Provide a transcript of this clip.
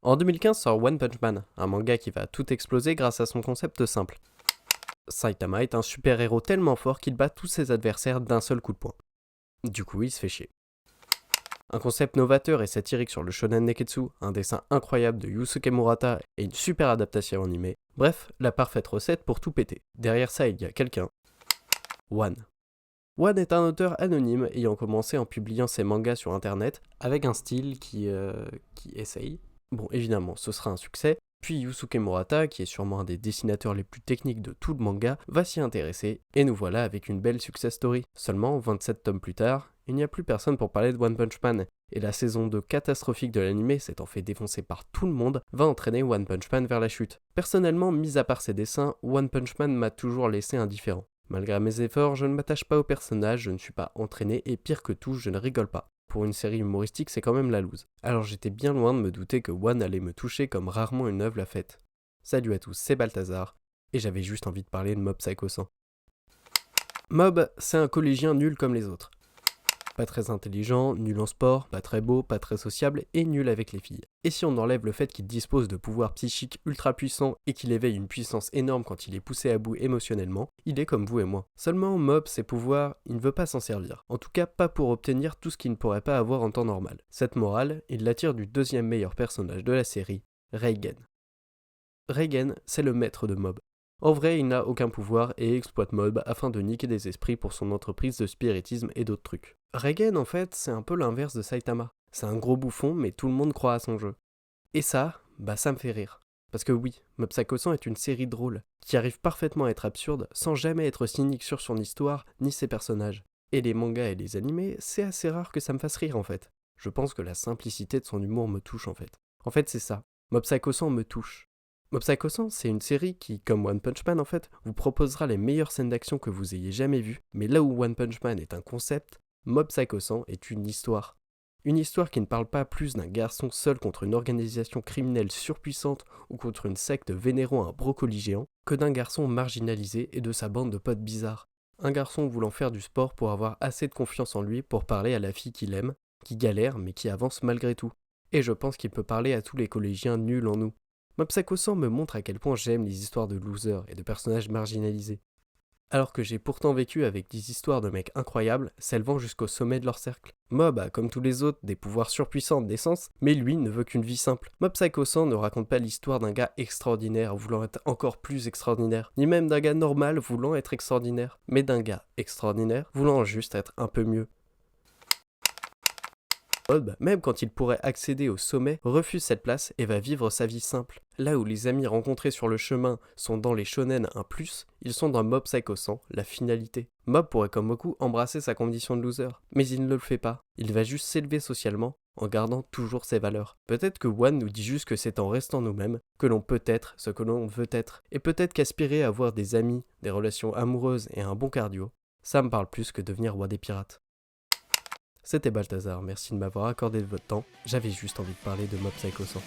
En 2015 sort One Punch Man, un manga qui va tout exploser grâce à son concept simple. Saitama est un super-héros tellement fort qu'il bat tous ses adversaires d'un seul coup de poing. Du coup, il se fait chier. Un concept novateur et satirique sur le shonen neketsu, un dessin incroyable de Yusuke Murata et une super adaptation animée. Bref, la parfaite recette pour tout péter. Derrière ça, il y a quelqu'un. One. One est un auteur anonyme ayant commencé en publiant ses mangas sur internet avec un style qui essaye. Bon, évidemment, ce sera un succès. Puis Yusuke Murata, qui est sûrement un des dessinateurs les plus techniques de tout le manga, va s'y intéresser, et nous voilà avec une belle success story. Seulement, 27 tomes plus tard, il n'y a plus personne pour parler de One Punch Man, et la saison 2 catastrophique de l'anime, s'étant fait défoncer par tout le monde, va entraîner One Punch Man vers la chute. Personnellement, mis à part ses dessins, One Punch Man m'a toujours laissé indifférent. Malgré mes efforts, je ne m'attache pas au personnage, je ne suis pas entraîné, et pire que tout, je ne rigole pas. Pour une série humoristique, c'est quand même la loose. Alors j'étais bien loin de me douter que One allait me toucher comme rarement une œuvre l'a faite. Salut à tous, c'est Balthazar, et j'avais juste envie de parler de Mob Psycho 100. Mob, c'est un collégien nul comme les autres. Pas très intelligent, nul en sport, pas très beau, pas très sociable et nul avec les filles. Et si on enlève le fait qu'il dispose de pouvoirs psychiques ultra puissants et qu'il éveille une puissance énorme quand il est poussé à bout émotionnellement, il est comme vous et moi. Seulement, Mob, ses pouvoirs, il ne veut pas s'en servir. En tout cas, pas pour obtenir tout ce qu'il ne pourrait pas avoir en temps normal. Cette morale, il l'attire du deuxième meilleur personnage de la série, Reigen. Reigen, c'est le maître de Mob. En vrai, il n'a aucun pouvoir et exploite Mob afin de niquer des esprits pour son entreprise de spiritisme et d'autres trucs. Reigen, en fait, c'est un peu l'inverse de Saitama. C'est un gros bouffon, mais tout le monde croit à son jeu. Et ça, ça me fait rire. Parce que oui, Mob Psycho 100 est une série drôle, qui arrive parfaitement à être absurde, sans jamais être cynique sur son histoire, ni ses personnages. Et les mangas et les animés, c'est assez rare que ça me fasse rire en fait. Je pense que la simplicité de son humour me touche en fait. En fait, c'est ça. Mob Psycho 100 me touche. Mob Psycho 100, c'est une série qui, comme One Punch Man en fait, vous proposera les meilleures scènes d'action que vous ayez jamais vues, mais là où One Punch Man est un concept, Mob Psycho 100 est une histoire. Une histoire qui ne parle pas plus d'un garçon seul contre une organisation criminelle surpuissante ou contre une secte vénérant un brocoli géant, que d'un garçon marginalisé et de sa bande de potes bizarres. Un garçon voulant faire du sport pour avoir assez de confiance en lui pour parler à la fille qu'il aime, qui galère mais qui avance malgré tout. Et je pense qu'il peut parler à tous les collégiens nuls en nous. Mob Psycho 100 me montre à quel point j'aime les histoires de losers et de personnages marginalisés. Alors que j'ai pourtant vécu avec des histoires de mecs incroyables, s'élevant jusqu'au sommet de leur cercle. Mob a, comme tous les autres, des pouvoirs surpuissants de naissance, mais lui ne veut qu'une vie simple. Mob Psycho 100 ne raconte pas l'histoire d'un gars extraordinaire voulant être encore plus extraordinaire, ni même d'un gars normal voulant être extraordinaire, mais d'un gars extraordinaire voulant juste être un peu mieux. Mob, même quand il pourrait accéder au sommet, refuse cette place et va vivre sa vie simple. Là où les amis rencontrés sur le chemin sont dans les shonen un plus, ils sont dans Mob Psycho 100, la finalité. Mob pourrait comme beaucoup embrasser sa condition de loser, mais il ne le fait pas. Il va juste s'élever socialement en gardant toujours ses valeurs. Peut-être que One nous dit juste que c'est en restant nous-mêmes que l'on peut être ce que l'on veut être. Et peut-être qu'aspirer à avoir des amis, des relations amoureuses et un bon cardio, ça me parle plus que devenir roi des pirates. C'était Balthazar, merci de m'avoir accordé de votre temps, j'avais juste envie de parler de Mob Psycho 100.